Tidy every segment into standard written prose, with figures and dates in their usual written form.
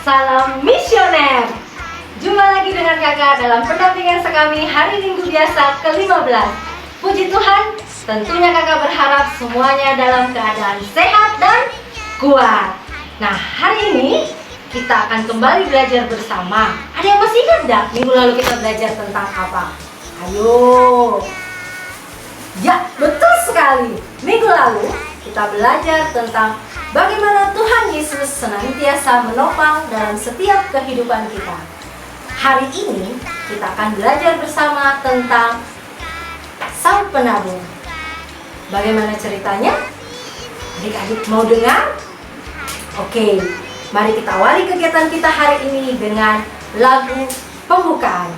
Salam misioner. Jumpa lagi dengan kakak dalam pendampingan sekami hari Minggu biasa ke-15. Puji Tuhan, tentunya kakak berharap semuanya dalam keadaan sehat dan kuat. Nah, hari ini kita akan kembali belajar bersama. Ada yang masih ingat enggak minggu lalu kita belajar tentang apa? Ayo. Ya, betul sekali. Minggu lalu kita belajar tentang bagaimana Tuhan Yesus senantiasa menopang dalam setiap kehidupan kita. Hari ini kita akan belajar bersama tentang Sang Penabur. Bagaimana ceritanya? Adik-adik mau dengar? Oke, mari kita awali kegiatan kita hari ini dengan lagu pembukaan.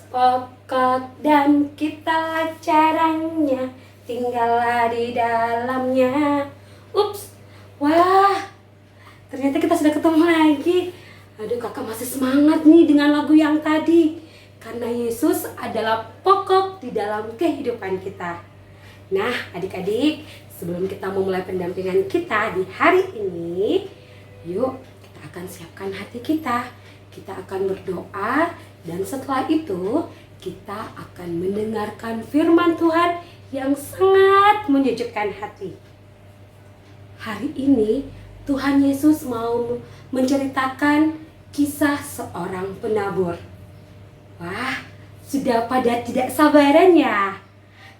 Pokok dan kita caranya, tinggallah di dalamnya. Ups, wah, ternyata kita sudah ketemu lagi. Aduh, kakak masih semangat nih dengan lagu yang tadi, karena Yesus adalah pokok di dalam kehidupan kita. Nah, adik-adik, sebelum kita memulai pendampingan kita di hari ini, yuk kita akan siapkan hati kita. Kita akan berdoa, dan setelah itu kita akan mendengarkan firman Tuhan yang sangat menyejukkan hati. Hari ini Tuhan Yesus mau menceritakan kisah seorang penabur. Wah, sudah pada tidak sabaran ya?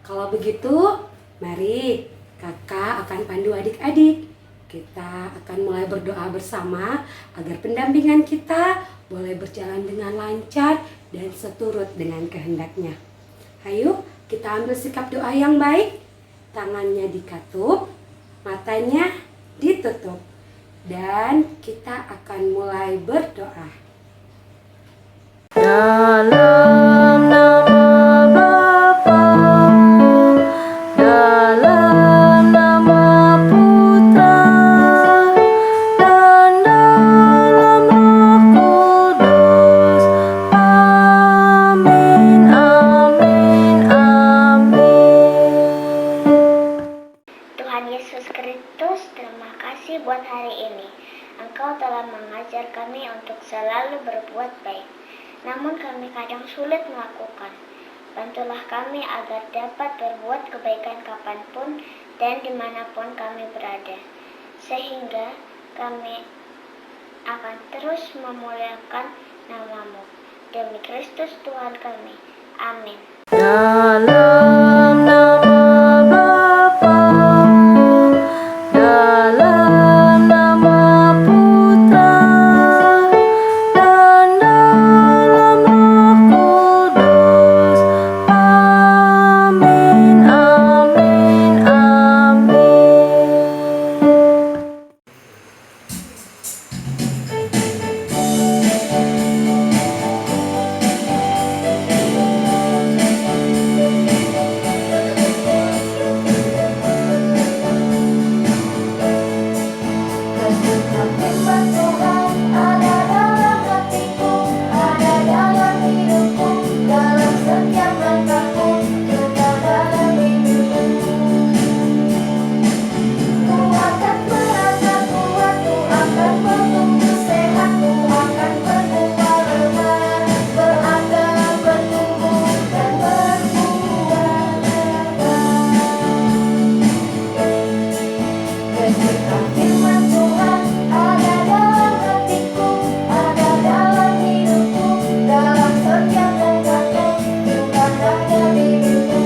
Kalau begitu, mari kakak akan pandu adik-adik. Kita akan mulai berdoa bersama agar pendampingan kita boleh berjalan dengan lancar dan seturut dengan kehendaknya. Ayo, kita ambil sikap doa yang baik. Tangannya dikatup, matanya ditutup. Dan kita akan mulai berdoa. Dalam nama Bapa, dalam nama Putra, dan dalam Roh Kudus. buat hari ini. Engkau telah mengajar kami untuk selalu berbuat baik, namun kami kadang sulit melakukan. Bantulah kami agar dapat berbuat kebaikan kapanpun dan dimanapun kami berada, sehingga kami akan terus memuliakan nama-Mu. Demi Kristus Tuhan kami. Amin. Dalam nama Bapa, dalam nama Putra, dan dalam Roh Kudus. Amin, amin, amin. Firman Tuhan ada dalam hatiku, ada dalam hidupku, dalam setiap langkahku, juga dalam hidupku. Ku akan merasa kuat, ku akan bertumbuh sehat, ku akan berbuah lebat, berakar, bertumbuh dan berbuah lebat. Ketika firman Tuhan ada dalam hatiku, ada dalam hidupku, dalam setiap langkahku, juga ada diriku.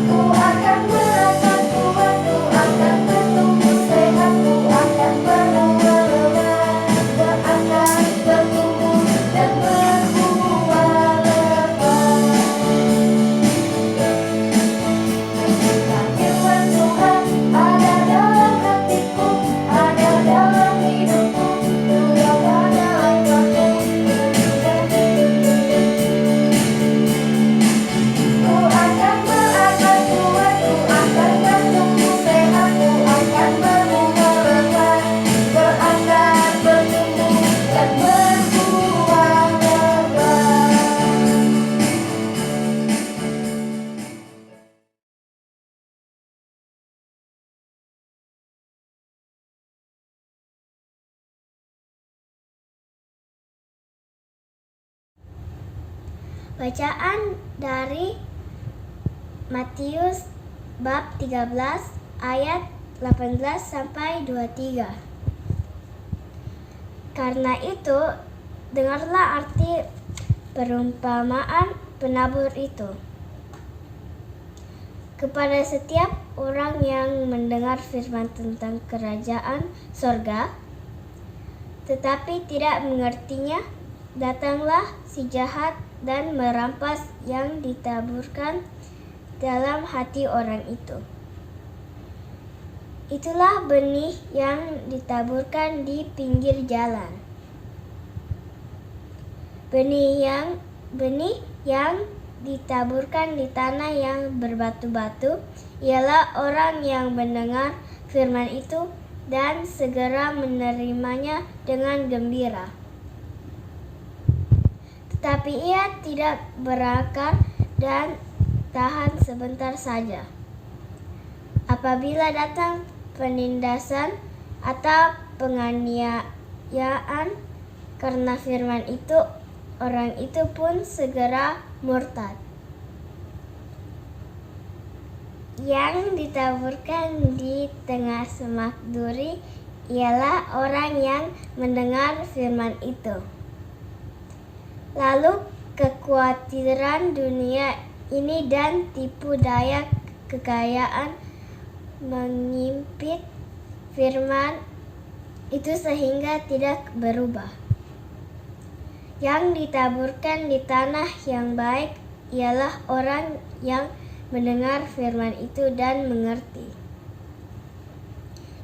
Ku akan merasa kuat, ku akan bertumbuh sehat, ku akan berbuah lebat, berakar, bertumbuh dan berbuah lebat. Ketika firman Tuhan ada dalam hatiku, ada dalam hidupku, juga pada langkahku, juga diriku. Ku akan berakar kuat, ku akan bertumbuh sehat, ku akan berbuah lebat, berakar, bertumbuh dan berbuah lebat. Bacaan dari Matius bab 13 ayat 18 sampai 23. Karena itu, dengarlah arti perumpamaan penabur itu. Kepada setiap orang yang mendengar firman tentang kerajaan sorga, tetapi tidak mengertinya, datanglah si jahat dan merampas yang ditaburkan dalam hati orang itu. Itulah benih yang ditaburkan di pinggir jalan. Benih yang ditaburkan di tanah yang berbatu-batu ialah orang yang mendengar firman itu dan segera menerimanya dengan gembira. Tetapi ia tidak berakar dan tahan sebentar saja. Apabila datang penindasan atau penganiayaan karena firman itu, orang itu pun segera murtad. Yang ditaburkan di tengah semak duri ialah orang yang mendengar firman itu. Lalu kekhawatiran dunia ini dan tipu daya kekayaan mengimpit firman itu sehingga tidak berubah. Yang ditaburkan di tanah yang baik ialah orang yang mendengar firman itu dan mengerti.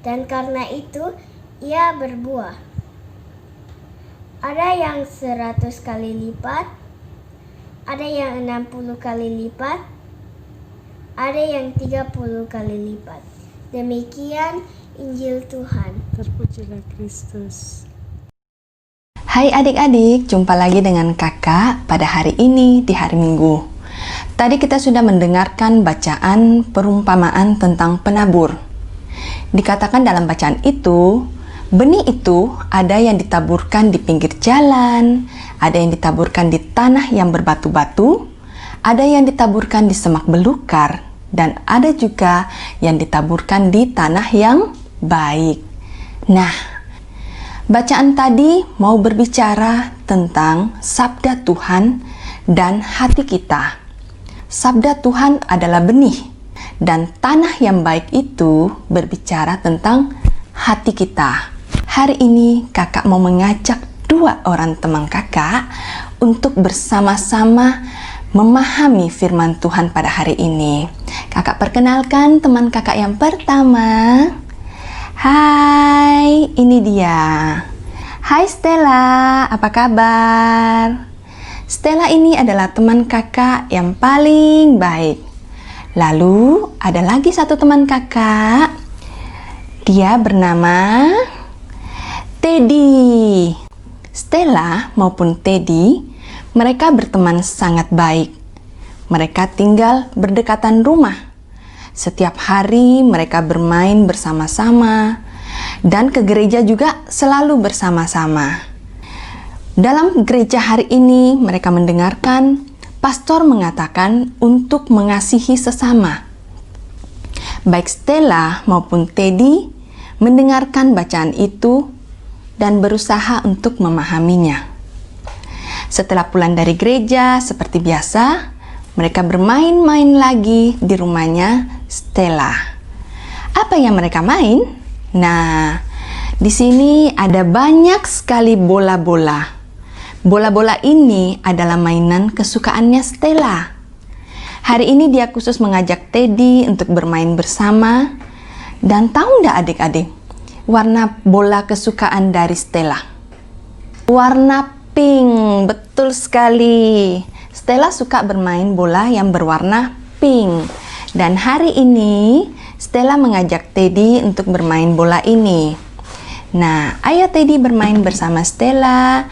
Dan karena itu ia berbuah. Ada yang 100 kali lipat, ada yang 60 kali lipat, ada yang 30 kali lipat. Demikian Injil Tuhan. Terpujilah Kristus. Hai adik-adik, jumpa lagi dengan kakak pada hari ini di hari Minggu. Tadi kita sudah mendengarkan bacaan perumpamaan tentang penabur. Dikatakan dalam bacaan itu, benih itu ada yang ditaburkan di pinggir jalan, ada yang ditaburkan di tanah yang berbatu-batu, ada yang ditaburkan di semak belukar, dan ada juga yang ditaburkan di tanah yang baik. Nah, bacaan tadi mau berbicara tentang sabda Tuhan dan hati kita. Sabda Tuhan adalah benih, dan tanah yang baik itu berbicara tentang hati kita. Hari ini kakak mau mengajak 2 orang teman kakak untuk bersama-sama memahami firman Tuhan pada hari ini. Kakak perkenalkan teman kakak yang pertama. Hai, ini dia. Hai Stella, apa kabar? Stella ini adalah teman kakak yang paling baik. Lalu ada lagi satu teman kakak. Dia bernama Teddy. Stella maupun Teddy, mereka berteman sangat baik. Mereka tinggal berdekatan rumah. Setiap hari mereka bermain bersama-sama dan ke gereja juga selalu bersama-sama. Dalam gereja hari ini mereka mendengarkan pastor mengatakan untuk mengasihi sesama. Baik Stella maupun Teddy mendengarkan bacaan itu dan berusaha untuk memahaminya. Setelah pulang dari gereja seperti biasa, mereka bermain-main lagi di rumahnya Stella. Apa yang mereka main? Nah, di sini ada banyak sekali bola-bola. Bola-bola ini adalah mainan kesukaannya Stella. Hari ini dia khusus mengajak Teddy untuk bermain bersama. Dan tahu nggak adik-adik, warna bola kesukaan dari Stella? Warna pink, betul sekali. Stella suka bermain bola yang berwarna pink. Dan hari ini Stella mengajak Teddy untuk bermain bola ini. Nah, ayo Teddy bermain bersama Stella.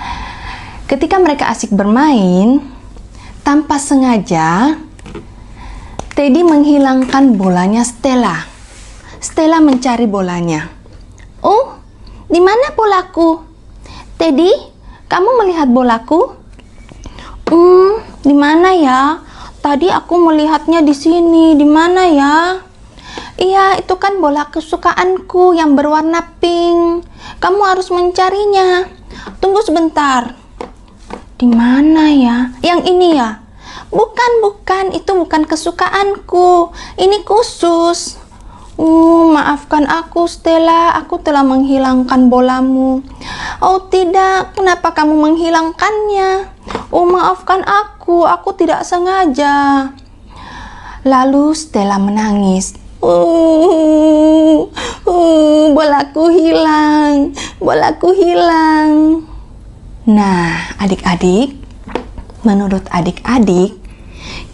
Ketika mereka asik bermain, tanpa sengaja Teddy menghilangkan bolanya Stella. Stella mencari bolanya. Oh, di mana bolaku? Teddy, kamu melihat bolaku? Di mana ya? Tadi aku melihatnya di sini. Di mana ya? Iya, itu kan bola kesukaanku yang berwarna pink. Kamu harus mencarinya. Tunggu sebentar. Di mana ya? Yang ini ya? Bukan. Itu bukan kesukaanku. Ini khusus. Maafkan aku Stella, aku telah menghilangkan bolamu. Oh tidak, kenapa kamu menghilangkannya? Maafkan aku tidak sengaja. Lalu Stella menangis. Bolaku hilang. Nah, adik-adik, menurut adik-adik,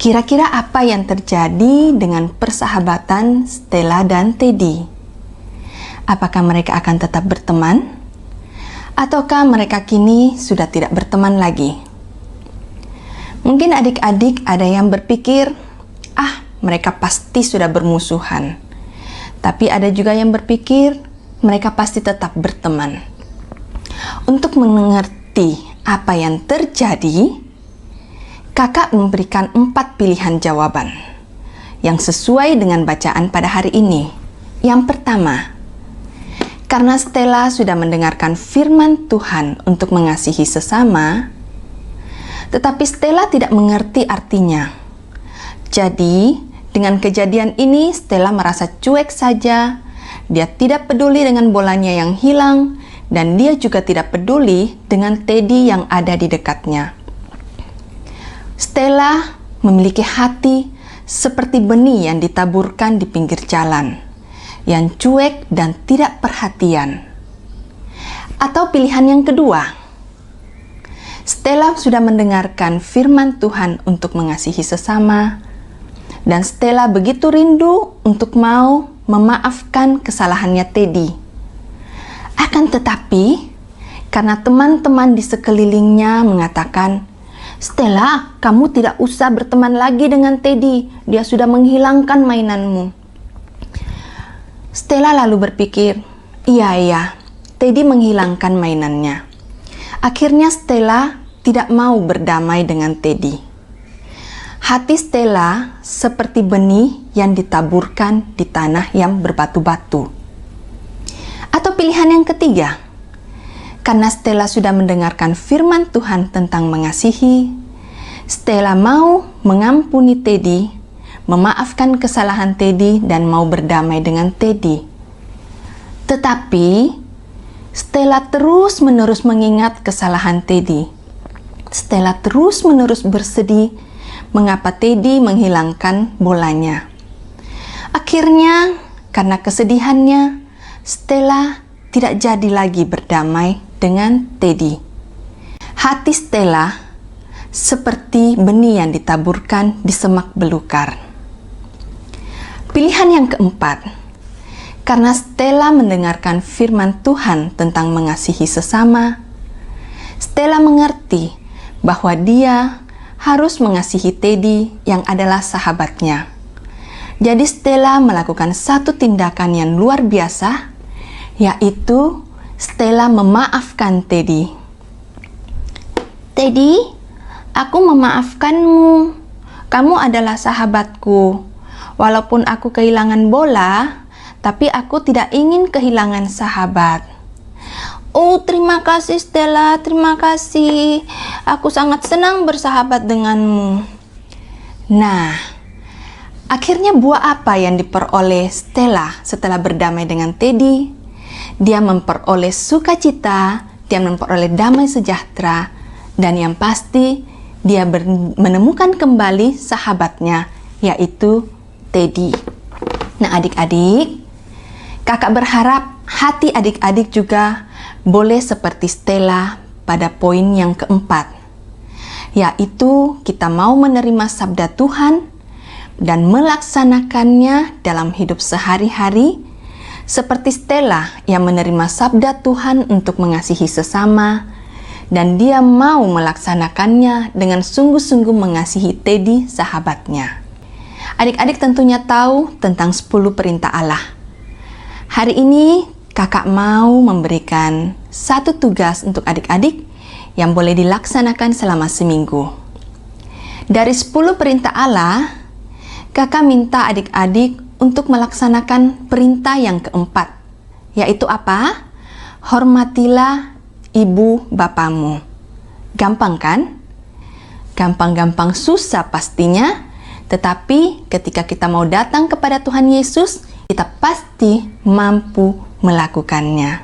kira-kira apa yang terjadi dengan persahabatan Stella dan Teddy? Apakah mereka akan tetap berteman? Ataukah mereka kini sudah tidak berteman lagi? Mungkin adik-adik ada yang berpikir, mereka pasti sudah bermusuhan. Tapi ada juga yang berpikir, mereka pasti tetap berteman. Untuk mengerti apa yang terjadi, kakak memberikan 4 pilihan jawaban yang sesuai dengan bacaan pada hari ini. Yang pertama, karena Stella sudah mendengarkan firman Tuhan untuk mengasihi sesama, tetapi Stella tidak mengerti artinya. Jadi, dengan kejadian ini Stella merasa cuek saja. Dia tidak peduli dengan bolanya yang hilang, dan dia juga tidak peduli dengan Teddy yang ada di dekatnya. Stella memiliki hati seperti benih yang ditaburkan di pinggir jalan, yang cuek dan tidak perhatian. Atau pilihan yang kedua, Stella sudah mendengarkan firman Tuhan untuk mengasihi sesama, dan Stella begitu rindu untuk mau memaafkan kesalahannya Teddy. Akan tetapi, karena teman-teman di sekelilingnya mengatakan, Stella, kamu tidak usah berteman lagi dengan Teddy. Dia sudah menghilangkan mainanmu. Stella lalu berpikir, iya, Teddy menghilangkan mainannya. Akhirnya Stella tidak mau berdamai dengan Teddy. Hati Stella seperti benih yang ditaburkan di tanah yang berbatu-batu. Atau pilihan yang ketiga, karena Stella sudah mendengarkan firman Tuhan tentang mengasihi, Stella mau mengampuni Teddy, memaafkan kesalahan Teddy dan mau berdamai dengan Teddy. Tetapi Stella terus-menerus mengingat kesalahan Teddy. Stella terus-menerus bersedih mengapa Teddy menghilangkan bolanya. Akhirnya, karena kesedihannya, Stella tidak jadi lagi berdamai dengan Teddy. Hati Stella seperti benih yang ditaburkan di semak belukar. Pilihan yang keempat, karena Stella mendengarkan firman Tuhan tentang mengasihi sesama, Stella mengerti bahwa dia harus mengasihi Teddy yang adalah sahabatnya. Jadi Stella melakukan satu tindakan yang luar biasa, yaitu Stella memaafkan Teddy. Teddy, aku memaafkanmu. Kamu adalah sahabatku. Walaupun aku kehilangan bola, tapi aku tidak ingin kehilangan sahabat. Oh, terima kasih Stella, terima kasih. Aku sangat senang bersahabat denganmu. Nah, akhirnya buah apa yang diperoleh Stella setelah berdamai dengan Teddy? Dia memperoleh sukacita, dia memperoleh damai sejahtera, dan yang pasti dia menemukan kembali sahabatnya, yaitu Teddy. Nah, adik-adik, kakak berharap hati adik-adik juga boleh seperti Stella pada poin yang keempat, yaitu kita mau menerima sabda Tuhan dan melaksanakannya dalam hidup sehari-hari, seperti Stella yang menerima sabda Tuhan untuk mengasihi sesama, dan dia mau melaksanakannya dengan sungguh-sungguh mengasihi Teddy sahabatnya. Adik-adik tentunya tahu tentang 10 perintah Allah. Hari ini kakak mau memberikan satu tugas untuk adik-adik yang boleh dilaksanakan selama seminggu. Dari 10 perintah Allah, kakak minta adik-adik untuk melaksanakan perintah yang keempat, yaitu apa? Hormatilah ibu bapamu. Gampang kan? Gampang-gampang susah pastinya. Tetapi ketika kita mau datang kepada Tuhan Yesus, kita pasti mampu melakukannya.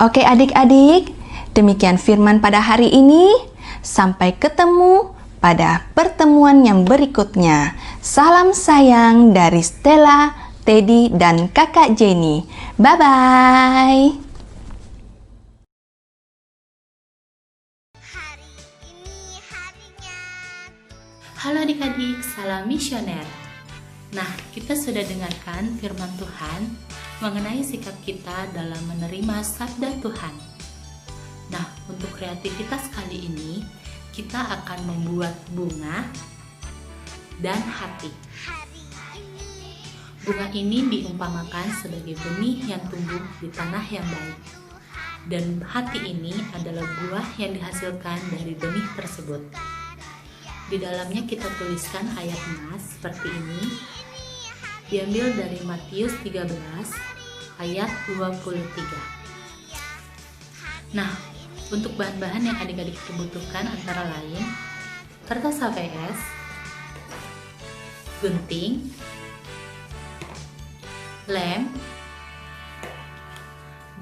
Oke adik-adik, demikian firman pada hari ini. Sampai ketemu pada pertemuan yang berikutnya. Salam sayang dari Stella, Teddy, dan kakak Jenny. Bye-bye. Halo adik-adik, salam misioner. Nah, kita sudah dengarkan firman Tuhan mengenai sikap kita dalam menerima sabda Tuhan. Nah, untuk kreativitas kali ini, kita akan membuat bunga dan hati. Bunga ini diumpamakan sebagai benih yang tumbuh di tanah yang baik. Dan hati ini adalah buah yang dihasilkan dari benih tersebut. Di dalamnya kita tuliskan ayat nas seperti ini. Diambil dari Matius 13 ayat 23. Nah, untuk bahan-bahan yang adik-adik butuhkan antara lain kertas HVS, gunting, lem,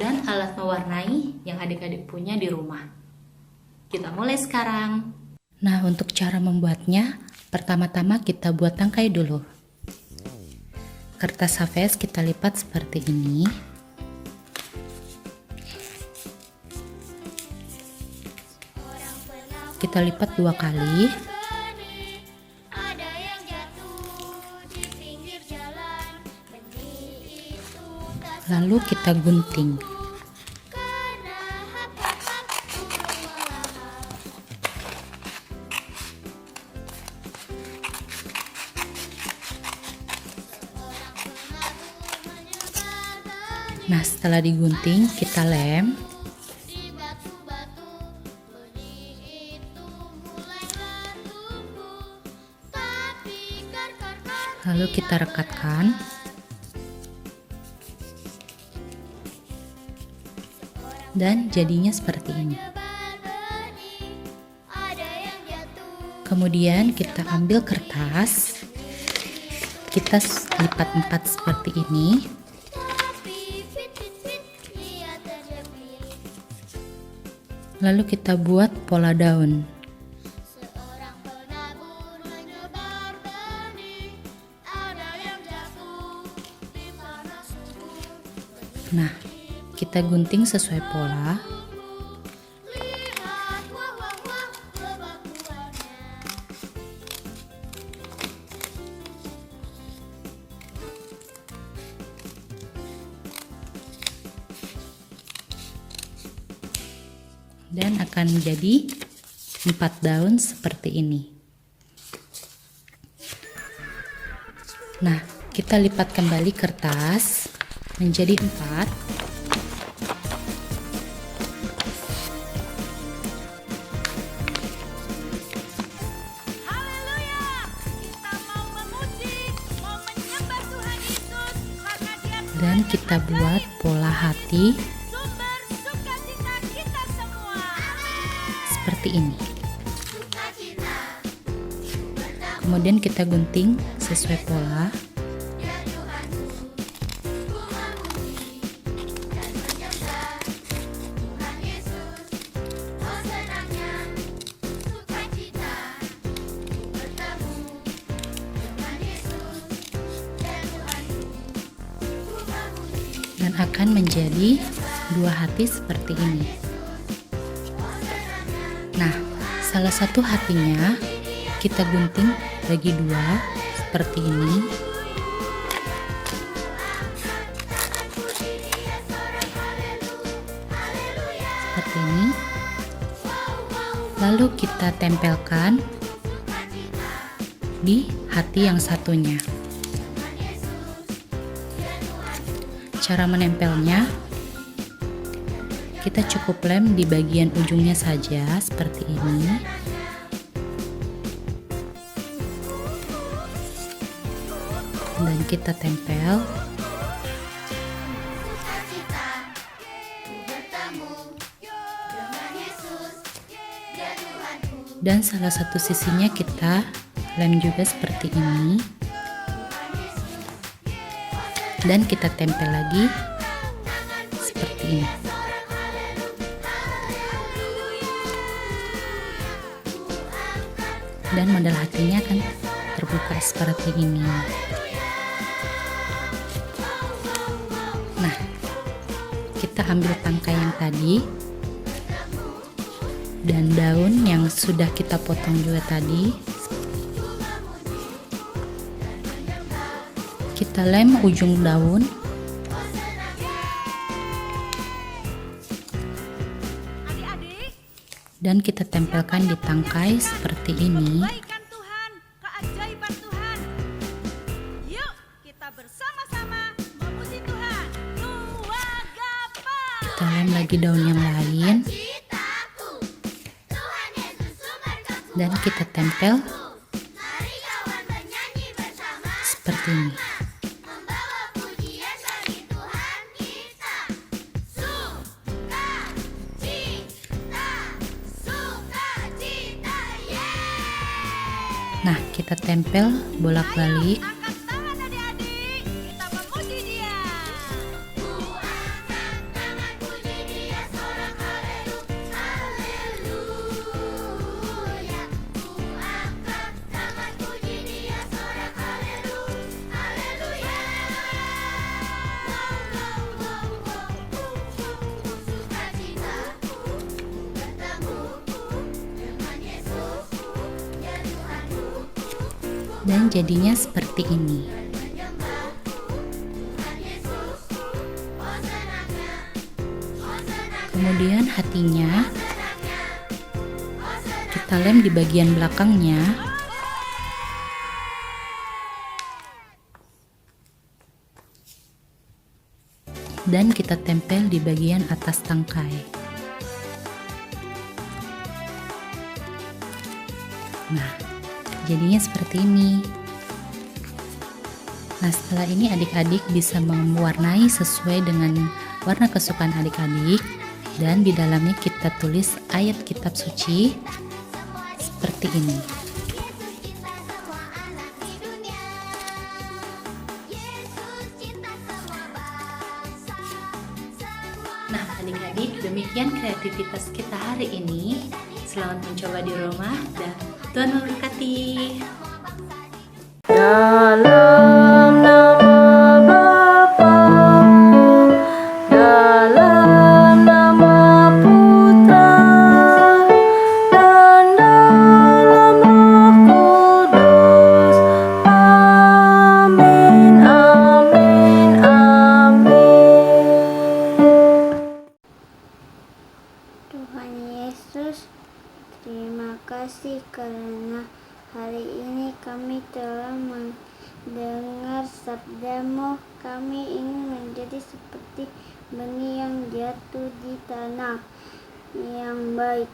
dan alat mewarnai yang adik-adik punya di rumah. Kita mulai sekarang. Nah, untuk cara membuatnya, pertama-tama kita buat tangkai dulu. Kertas HVS kita lipat seperti ini. Kita lipat 2 kali. Lalu kita gunting. setelah digunting, kita lem. Lalu kita rekatkan. Dan jadinya seperti ini. Kemudian kita ambil kertas, kita lipat 4 seperti ini. Lalu kita buat pola daun. Nah, kita gunting sesuai pola. Dan akan menjadi 4 daun seperti ini. Nah, kita lipat kembali kertas menjadi 4. Dan kita buat pola hati seperti ini. Kemudian kita gunting sesuai pola. Dan akan menjadi 2 hati seperti ini. Nah, salah satu hatinya kita gunting bagi 2 seperti ini. Seperti ini. Lalu kita tempelkan di hati yang satunya. Cara menempelnya, kita cukup lem di bagian ujungnya saja seperti ini. Dan kita tempel. Dan salah satu sisinya kita lem juga seperti ini. Dan kita tempel lagi seperti ini. Dan model hatinya akan terbuka seperti ini. Nah, kita ambil tangkai yang tadi dan daun yang sudah kita potong juga tadi. Kita lem ujung daun. Dan kita tempelkan di tangkai seperti ini. Kebaikan Tuhan, keajaiban Tuhan. Yuk, kita bersama-sama memuji Tuhan. Nuwagapa. Kita lem lagi daun yang lain. Dan kita tempel seperti ini. Nah, kita tempel bolak-balik. Angkat tangan adik-adik, kita memuji Dia. Dan jadinya seperti ini. Kemudian hatinya kita lem di bagian belakangnya. dan kita tempel di bagian atas tangkai. Nah, jadinya seperti ini. Nah, setelah ini adik-adik bisa mewarnai sesuai dengan warna kesukaan adik-adik, dan di dalamnya kita tulis ayat kitab suci seperti ini. Nah, adik-adik, demikian kreativitas kita hari ini. Selamat mencoba di rumah dan Tuhan memberkati. Dalam nama Bapa, dalam nama Putra, dan dalam Roh Kudus. Amin, amin, amin. Tuhan Yesus, terima kasih karena hari ini kami telah mendengar sabda-Mu. Kami ingin menjadi seperti benih yang jatuh di tanah yang baik.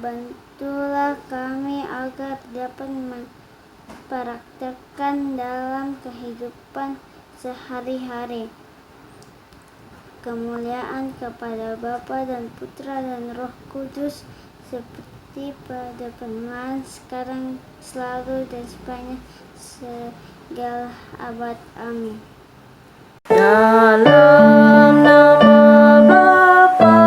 Bantulah kami agar dapat mempraktekkan dalam kehidupan sehari-hari. Kemuliaan kepada Bapa dan Putra dan Roh Kudus, seperti pada permulaan, sekarang, selalu, dan sepanjang segala abad. Amin. Dalam nama Bapa,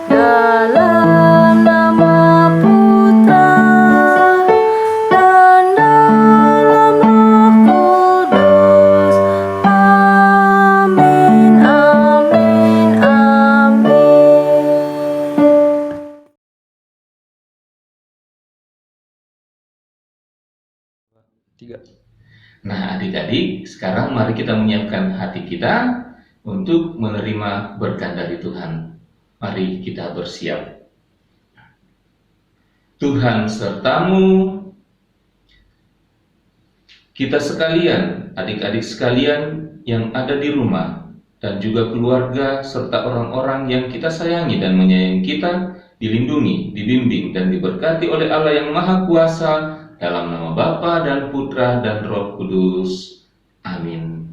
dalam nama Putra, dan dalam Roh Kudus. Amin, amin, amin. 3. Nah, adik-adik, sekarang mari kita menyiapkan hati kita untuk menerima berkat dari Tuhan. Mari kita bersiap. Tuhan sertamu. Kita sekalian, adik-adik sekalian yang ada di rumah, dan juga keluarga serta orang-orang yang kita sayangi dan menyayangi kita, dilindungi, dibimbing, dan diberkati oleh Allah yang Maha Kuasa, dalam nama Bapa dan Putra dan Roh Kudus. Amin.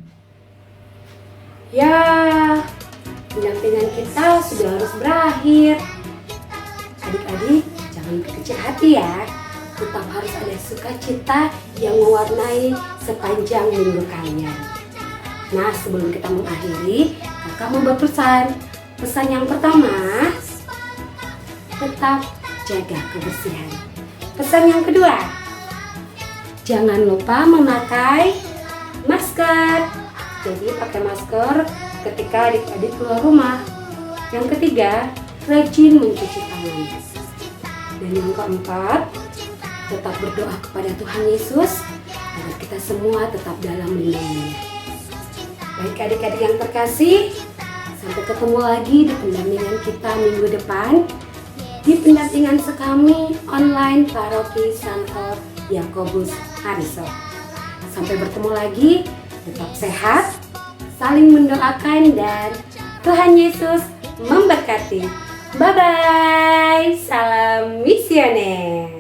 Ya, pendampingan kita sudah harus berakhir. Adik-adik, jangan berkecil hati ya. Tetap harus ada sukacita yang mewarnai sepanjang minggu kalian. Nah, sebelum kita mengakhiri, kakak mau berpesan. Pesan yang pertama, tetap jaga kebersihan. Pesan yang kedua, jangan lupa memakai masker. Jadi pakai masker ketika adik-adik keluar rumah. Yang ketiga, rajin mencuci tangan. Dan yang keempat, tetap berdoa kepada Tuhan Yesus agar kita semua tetap dalam lindungannya. Baik adik-adik yang terkasih, sampai ketemu lagi di pendampingan kita minggu depan di pendampingan sekami online Paroki Santo Yakobus Hariso. Sampai bertemu lagi, tetap sehat, saling mendoakan, dan Tuhan Yesus memberkati. Bye-bye, salam misioner.